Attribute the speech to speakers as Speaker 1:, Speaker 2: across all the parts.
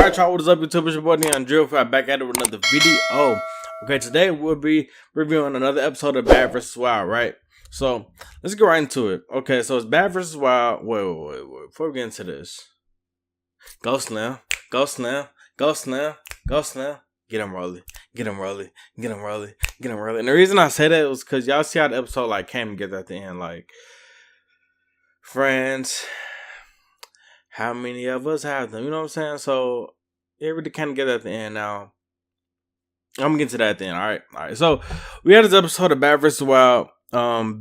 Speaker 1: Alright, y'all, what is up, YouTube? It's your boy dyoungdrift. I'm back at it with another video. Okay, today we'll be reviewing another episode of Bad vs. Wild, right? So, let's get right into it. Okay, so it's Bad vs. Wild. Wait. Before we get into this, go slam. Get him, Rolly. And the reason I say that was because y'all see how the episode like came together at the end. Like, friends, how many of us have them? You know what I'm saying? So it really kind of get at the end. Now I'm gonna get to that at the end. All right. So we had this episode of Bad vs. Wild,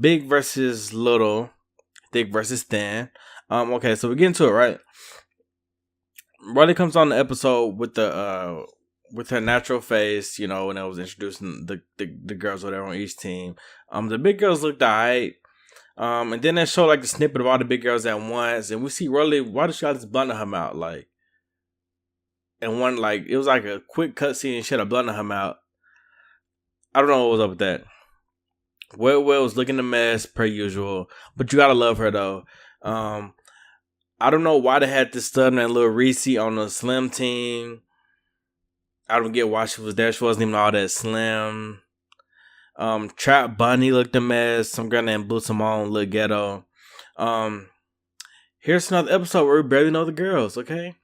Speaker 1: big versus little, thick versus thin. Okay, so we get into it, right? Riley comes on the episode with the with her natural face, you know, when I was introducing the girls or whatever on each team. The big girls looked alright. And then they show like the snippet of all the big girls at once, and we see Rolly. Why does she got this blunt in her mouth? Like, and one like it was like a quick cutscene, and she had a blunt in her mouth. I don't know what was up with that. Well was looking a mess per usual, but you gotta love her though. I don't know why they had this stud and little Reese on the Slim team. I don't get why she was there. She wasn't even all that slim. Trap Bunny looked a mess. Some girl named Blue Simone looked ghetto. Here's another episode where we barely know the girls, okay?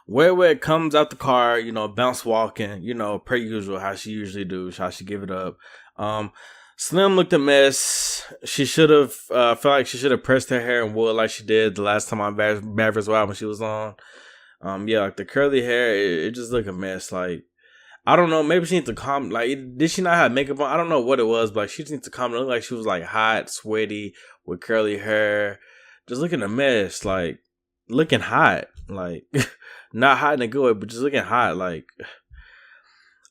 Speaker 1: Where it comes out the car, you know, bounce walking, you know, per usual, how she usually do, how she give it up. Slim looked a mess. She should have, felt like she should have pressed her hair in wood like she did the last time on Bad vs. Wild when she was on. Yeah, like the curly hair, it just looked a mess. Like, I don't know, maybe she needs to calm, like, did she not have makeup on? I don't know what it was, but like, she just needs to calm. It looked like she was like hot, sweaty, with curly hair. Just looking a mess, like, looking hot. Like, not hot in a good way, but just looking hot. Like,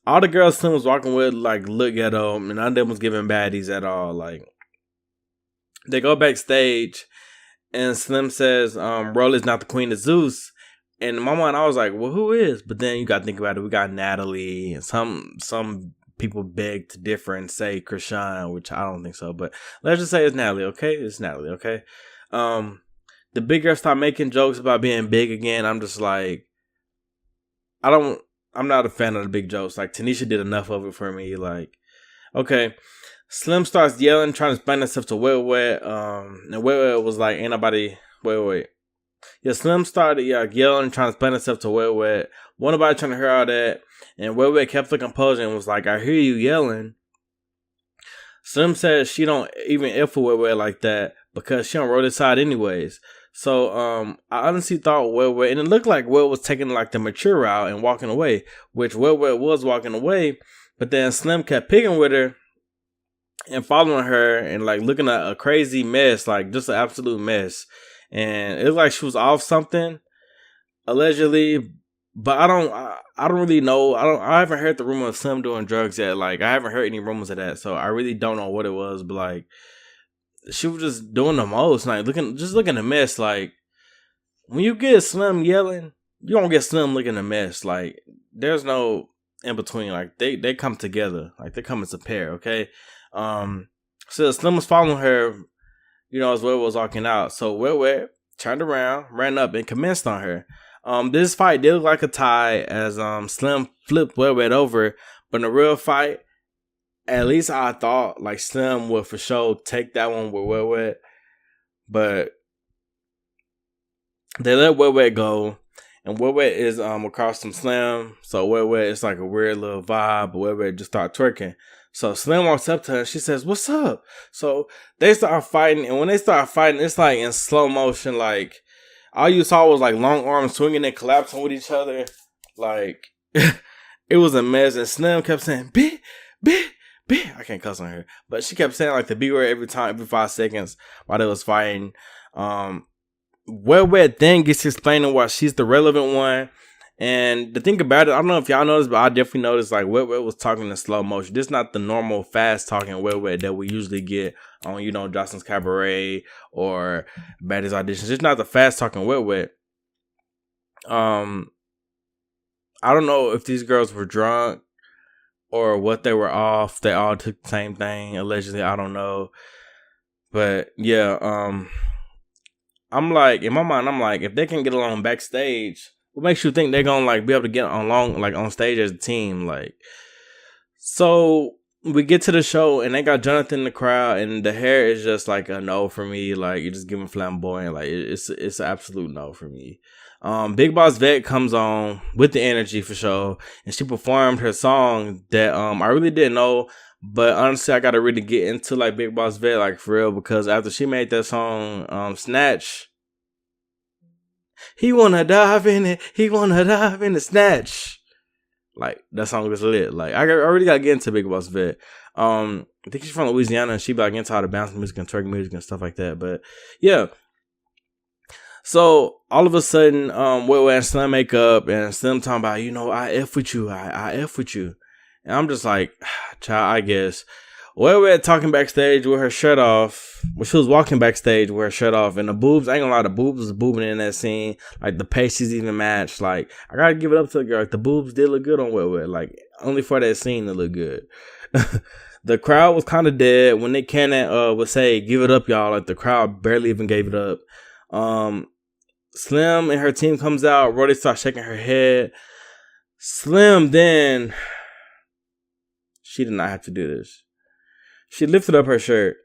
Speaker 1: all the girls Slim was walking with, like, look ghetto, and none of them was giving baddies at all. Like, they go backstage, and Slim says, Rolly's not the queen of Zeus. And in my mind, I was like, well, who is? But then you got to think about it. We got Natalie, and some people beg to differ and say Krishan, which I don't think so. But let's just say it's Natalie, okay? It's Natalie, okay? The big girls start making jokes about being big again. I'm just like, I'm not a fan of the big jokes. Like, Tanisha did enough of it for me. Like, okay. Slim starts yelling, trying to explain herself to Wet. And Wet was like, ain't nobody, wait. Yeah, Slim started yelling, trying to explain herself to Wet. Wasn't nobody trying to hear all that. And Wet kept the composure and was like, I hear you yelling. Slim says she don't even F with Wet like that because she don't roll this side anyways. So I honestly thought Wet, and it looked like Wet was taking like the mature route and walking away, which Wet was walking away. But then Slim kept picking with her and following her and like looking at a crazy mess, like just an absolute mess. And it looked like she was off something, allegedly, but I don't really know. I haven't heard the rumor of Slim doing drugs yet. Like, I haven't heard any rumors of that, so I really don't know what it was. But like, she was just doing the most, like looking a mess. Like, when you get Slim yelling, you don't get Slim looking a mess. Like, there's no in between. Like, they come together. Like, they come as a pair. Okay. So Slim was following her, you know, as Wet was walking out. So Wet turned around, ran up, and commenced on her. This fight did look like a tie as Slim flipped Wet over. But in the real fight, at least I thought like Slim would for sure take that one with Wet. But they let Wet go. And Wet is across from Slim. So Wet is like a weird little vibe. But Wet just started twerking. So Slim walks up to her and she says, what's up? So they start fighting. And when they start fighting, it's like in slow motion. Like, all you saw was like long arms swinging and collapsing with each other. Like, it was a mess. And Slim kept saying, B. I can't cuss on her. But she kept saying like the B word every 5 seconds while they was fighting. Wet then gets explaining why she's the relevant one. And the thing about it, I don't know if y'all noticed, but I definitely noticed like Wet was talking in slow motion. This is not the normal fast talking Wet that we usually get on, you know, Jocelyn's Cabaret or Baddies Auditions. It's not the fast talking Wet. I don't know if these girls were drunk or what they were off. They all took the same thing, allegedly. I don't know. But yeah, I'm like, in my mind, I'm like, if they can get along backstage, what makes you think they're gonna like be able to get along like on stage as a team? Like, so we get to the show and they got Jonathan in the crowd, and the hair is just like a no for me. Like, you're just giving flamboyant. Like, it's an absolute no for me. Big Boss Vet comes on with the energy for sure, and she performed her song that I really didn't know. But honestly, I gotta really get into like Big Boss Vet, like for real, because after she made that song, Snatch, he wanna dive in it, he wanna dive in the snatch. Like, that song was lit. Like, I already gotta get into Big Boss Vet. I think she's from Louisiana, and she be like into all the bounce music and twerk music and stuff like that. But yeah. So all of a sudden, we're wearing Slim makeup, and Slim talking about, you know, I F with you, I F with you. And I'm just like, child, I guess. We're talking backstage with her shirt off. Well, she was walking backstage with her shirt off, and the boobs, I ain't gonna lie, the boobs was boobing in that scene. Like, the pasties even matched. Like, I gotta give it up to the girl. Like, the boobs did look good on Wet. Like, only for that scene to look good. The crowd was kind of dead when Nick Cannon would say, "Give it up, y'all." Like, the crowd barely even gave it up. Slim and her team comes out. Roddy starts shaking her head. Slim then, she did not have to do this. She lifted up her shirt,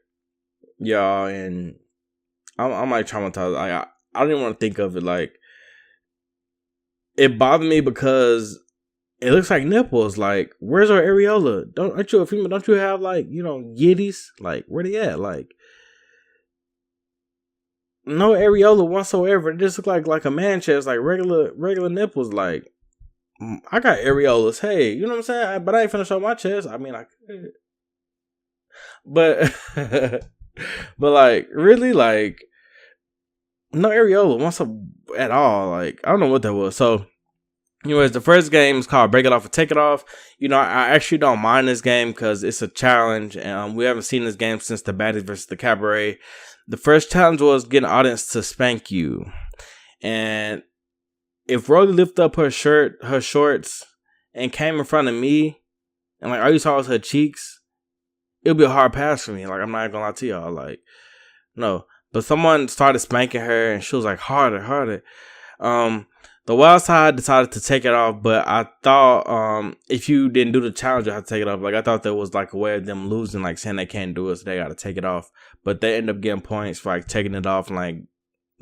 Speaker 1: y'all, and I'm like traumatized. Like, I didn't want to think of it. Like, it bothered me because it looks like nipples. Like, where's our areola? Aren't you a female? Don't you have, like, you know, yitties? Like, where they at? Like, no areola whatsoever. It just looked like a man chest, like regular nipples. Like, I got areolas. Hey, you know what I'm saying? But I ain't finna show my chest. I mean, I could. But, but like, really, like, no areola once at all. Like, I don't know what that was. So, anyways, the first game is called Break It Off or Take It Off. You know, I actually don't mind this game because it's a challenge. And we haven't seen this game since the Baddies versus the Cabaret. The first challenge was get an audience to spank you. And if Rolly lifted up her shorts, and came in front of me, and like all you saw was her cheeks, it would be a hard pass for me. Like, I'm not gonna lie to y'all. Like, no. But someone started spanking her, and she was like, harder. The Wild Side decided to take it off, but I thought if you didn't do the challenge, you had to take it off. Like, I thought there was like a way of them losing, like saying they can't do it, so they got to take it off. But they end up getting points for like taking it off, and like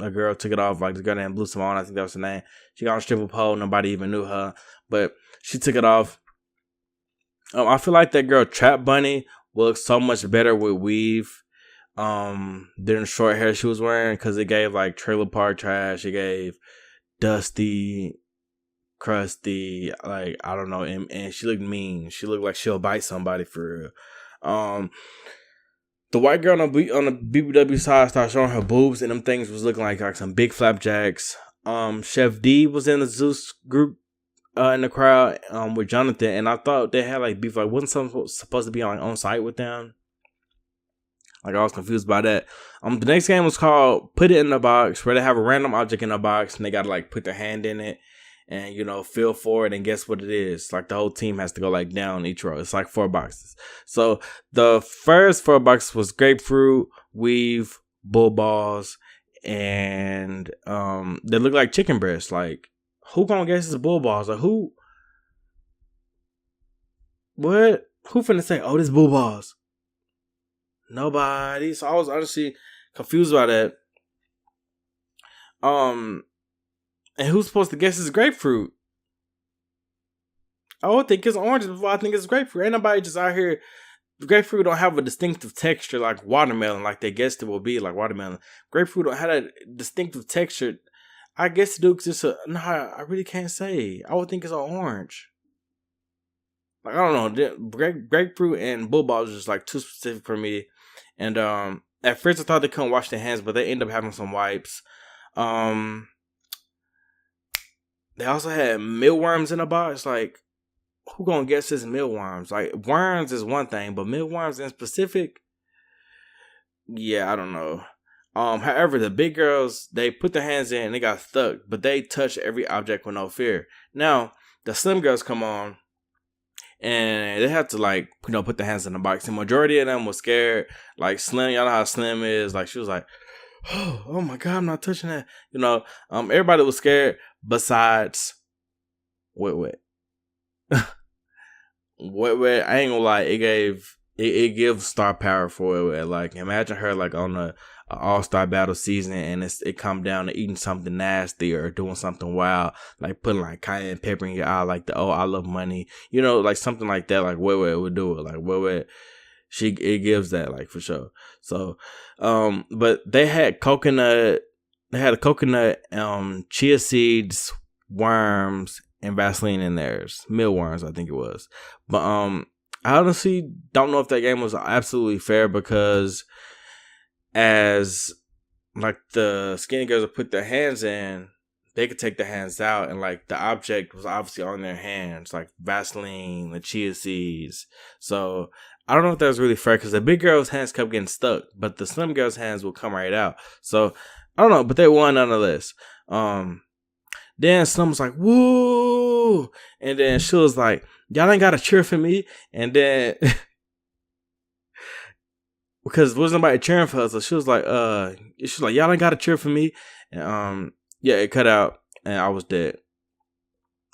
Speaker 1: a girl took it off, like the girl named Blue Simone, I think that was her name. She got on a stripper pole, nobody even knew her, but she took it off. I feel like that girl Trap Bunny will look so much better with weave than the short hair she was wearing, because it gave like Trailer Park Trash, it gave dusty, crusty, like, I don't know, and she looked mean. She looked like she'll bite somebody for real. The white girl on the BBW side started showing her boobs, and them things was looking like some big flapjacks. Chef D was in the Zeus group in the crowd with Jonathan, and I thought they had like beef. Like, wasn't someone supposed to be on site with them? Like, I was confused by that. The next game was called Put It in the Box, where they have a random object in a box, and they gotta like put their hand in it, and, you know, feel for it, and guess what it is. Like, the whole team has to go like down each row. It's like 4 boxes. So the first 4 boxes was grapefruit, weave, bull balls, and they look like chicken breasts. Like, who gonna guess it's bull balls? Like, who? What? Who finna say, oh, this bull balls? Nobody. So I was honestly confused by that. And who's supposed to guess it's grapefruit? I would think it's oranges before I think it's grapefruit. Ain't nobody just out here. Grapefruit don't have a distinctive texture like watermelon, like they guessed it will be like watermelon. Grapefruit don't have a distinctive texture. I guess it do, because no, I really can't say. I would think it's an orange. Like, I don't know. Grapefruit and bull balls is just like too specific for me. And at first I thought they couldn't wash their hands, but they end up having some wipes. They also had mealworms in a box. Like, who gonna guess this mealworms? Like, worms is one thing, but mealworms in specific, yeah, I don't know. However, the big girls, they put their hands in and they got stuck, but they touched every object with no fear. Now, the slim girls come on, and they have to, like, you know, put their hands in the box. The majority of them was scared. Like, Slim, y'all know how Slim is. Like, she was like, oh my God, I'm not touching that. You know, everybody was scared, besides wait. Wait, I ain't gonna lie, it gives star power for it. Like, imagine her like on a all-star battle season, and it come down to eating something nasty or doing something wild, like putting like cayenne pepper in your eye, like the I love money, like something like that. Like Wait would do it. Like Wait, it gives that, like, for sure. So, but they had coconut, a coconut, chia seeds, worms, and Vaseline in theirs. Mealworms, I think it was. But I honestly don't know if that game was absolutely fair, because as like the skinny girls would put their hands in, they could take their hands out, and like the object was obviously on their hands, like Vaseline, the chia seeds. So I don't know if that was really fair, because the big girl's hands kept getting stuck, but the slim girl's hands would come right out. So I don't know, but they won nonetheless. Then Slim was like, woo! And then she was like, y'all ain't got to cheer for me. And then, because there wasn't nobody cheering for her, so she was like, y'all ain't got to cheer for me. And, yeah, it cut out, and I was dead.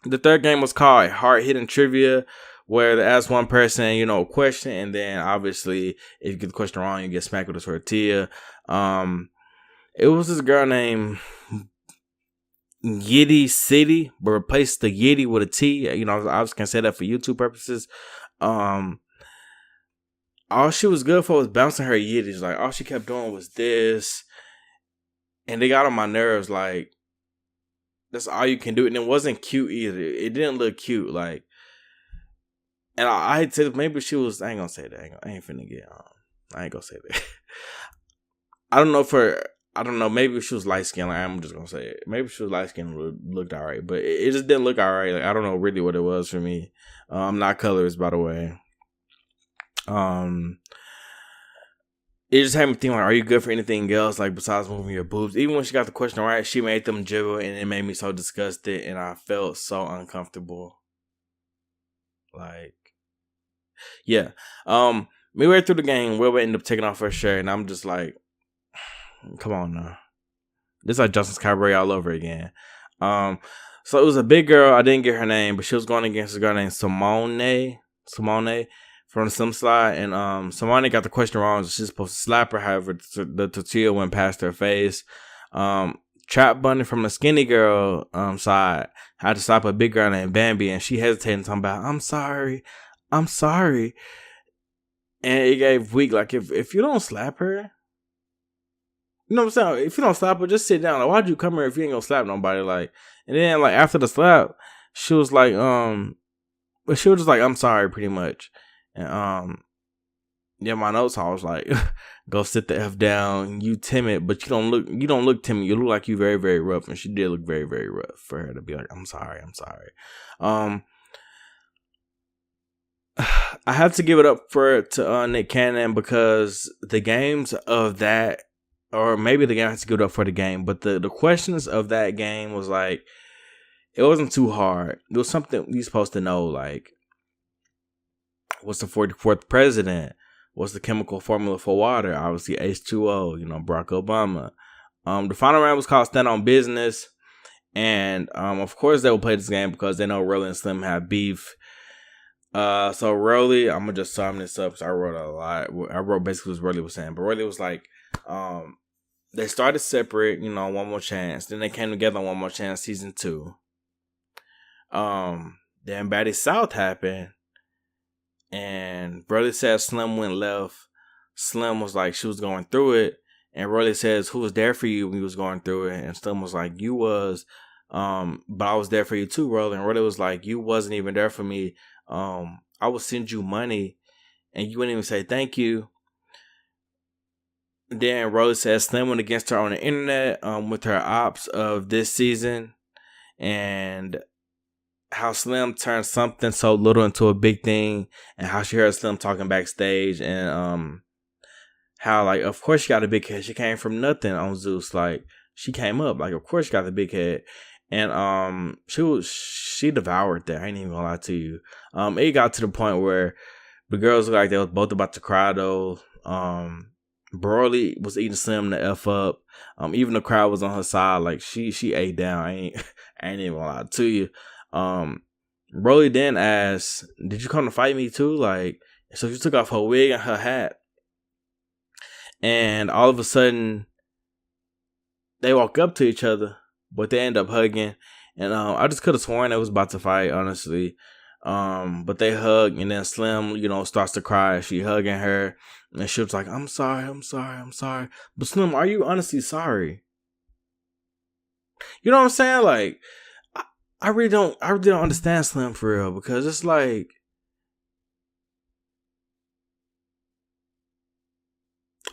Speaker 1: The third game was called Hard Hitting Trivia, where they ask one person, a question, and then obviously, if you get the question wrong, you get smacked with a tortilla. It was this girl named Yitty City, but replace the Yitty with a T. I was gonna say that for YouTube purposes. All she was good for was bouncing her Yitties. Like, all she kept doing was this, and they got on my nerves. Like, that's all you can do, and it wasn't cute either. It didn't look cute. Like, and I said maybe she was. I ain't gonna say that. I ain't finna get. I ain't gonna say that. I don't know. Maybe if she was light skinned, like, I'm just gonna say it. Maybe if she was light skinned, it looked all right, but it just didn't look all right. Like, I don't know really what it was for me. I'm not colorist, by the way. It just had me think, like, are you good for anything else, like, besides moving your boobs? Even when she got the question right, she made them jiggle, and it made me so disgusted, and I felt so uncomfortable. Like, yeah. Midway through the game, Will ended up taking off her shirt, and I'm just like, come on now. This is like Justin's Cabaret all over again. So it was a big girl. I didn't get her name, but she was going against a girl named Simone from the Sim Slide. And Simone got the question wrong. So she's supposed to slap her. However, the tortilla went past her face. Trap Bunny from the skinny girl side had to slap a big girl named Bambi, and she hesitated, talking about, I'm sorry. And it gave weak. Like, if you don't slap her, you know what I'm saying? If you don't slap her, just sit down. Like, why'd you come here if you ain't gonna slap nobody? Like, and then, like, after the slap, she was like, but she was just like, I'm sorry, pretty much. And yeah, my notes, I was like, go sit the F down. You timid, but you don't look timid. You look like you very, very rough. And she did look very, very rough for her to be like, I'm sorry. I have to give it up to Nick Cannon, because the games of that, or maybe the game has to give it up for the game, but the questions of that game was like, it wasn't too hard. It was something you're supposed to know, like, what's the 44th president? What's the chemical formula for water? Obviously H2O, Barack Obama. The final round was called Stand on Business. And of course they will play this game because they know Rolly and Slim have beef. So Rolly, I'm gonna just sum this up because I wrote a lot. I wrote basically what Rolly was saying, but Rolly was like, they started separate, One More Chance. Then they came together on One More Chance season 2. Then Baddie South happened, and Rolly said Slim went left. Slim was like, she was going through it, and Rolly says, who was there for you when you was going through it? And Slim was like, you was, but I was there for you too, Rolly. And Rolly was like, you wasn't even there for me. I would send you money, and you wouldn't even say thank you. Then Rolly says Slim went against her on the internet with her ops of this season, and how Slim turned something so little into a big thing, and how she heard Slim talking backstage, and how, like, of course she got a big head. She came from nothing on Zeus. Like, she came up. Like, of course she got the big head. And she devoured that. I ain't even gonna lie to you. It got to the point where the girls looked like they was both about to cry though. Broly was eating Slim the F up. Even the crowd was on her side. Like she ate down. I ain't even gonna lie to you. Broly then asked, "Did you come to fight me too?" Like, so she took off her wig and her hat, and all of a sudden they walk up to each other, but they end up hugging. And I just could have sworn they was about to fight, honestly. But they hug, and then Slim, starts to cry. She hugging her, and she was like, "I'm sorry, I'm sorry, I'm sorry." But Slim, are you honestly sorry? You know what I'm saying? Like, I really don't understand Slim for real, because it's like,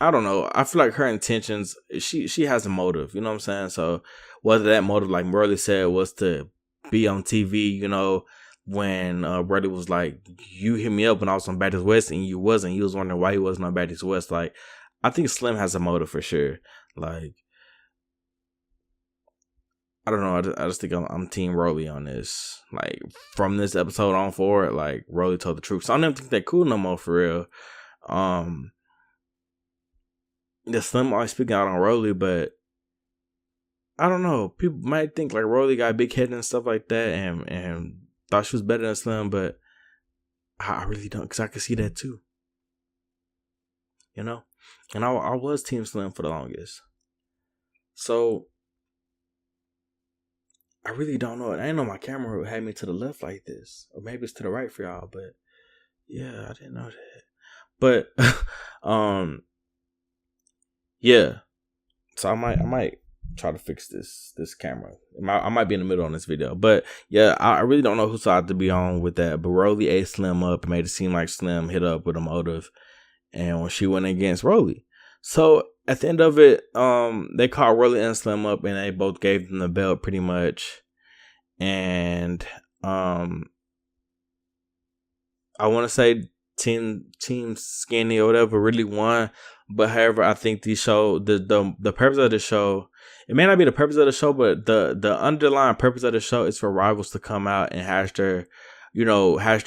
Speaker 1: I don't know. I feel like her intentions, she has a motive, you know what I'm saying? So whether that motive, like Merle said, was to be on TV, when Brody was like, "You hit me up when I was on Baddies West," and you wasn't. He was wondering why he wasn't on Baddies West. Like, I think Slim has a motive for sure. Like, I don't know. I just think I'm Team Rolly on this. Like, from this episode on forward, like, Rolly told the truth. So I don't even think they're cool no more for real. The Slim always speaking out on Rolly, but I don't know. People might think like Rolly got a big head and stuff like that, and thought she was better than Slim, but I really don't, because I could see that too. And I was Team Slim for the longest. So I really don't know. I didn't know my camera had me to the left like this, or maybe it's to the right for y'all. But yeah, I didn't know that. But yeah. So I might try to fix this camera. I might be in the middle on this video, but yeah, I really don't know whose side to be on with that. But Rolly ate Slim up and made it seem like Slim hit up with a motive, and when she went against Rolly. So at the end of it, they called Rolly and Slim up, and they both gave them the belt pretty much. And I want to say Team Skinny or whatever really won. But however, I think the purpose of the show, it may not be the purpose of the show, but the underlying purpose of the show is for rivals to come out and hash their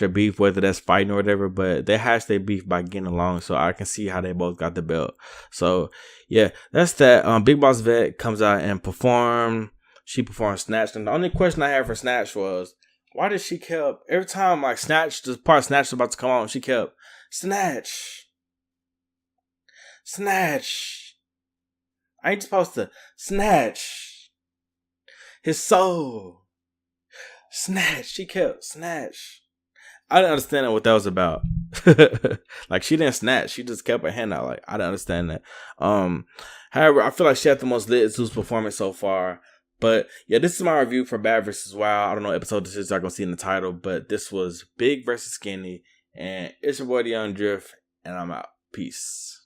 Speaker 1: beef, whether that's fighting or whatever. But they hash their beef by getting along, so I can see how they both got the belt. So yeah, that's that. Big Boss Vet comes out and performed. She performed Snatch, and the only question I had for Snatch was, why did she kept every time like the part of Snatch was about to come on, she kept Snatch. I ain't supposed to snatch his soul. Snatch. She kept Snatch. I didn't understand what that was about. Like, she didn't snatch. She just kept her hand out. Like, I didn't understand that. However, I feel like she had the most lit Zeus performance so far. But yeah, this is my review for Bad vs. Wild. I don't know what episode this is. Y'all gonna see in the title. But this was Big versus Skinny. And it's your boy, dyoungdrift. And I'm out. Peace.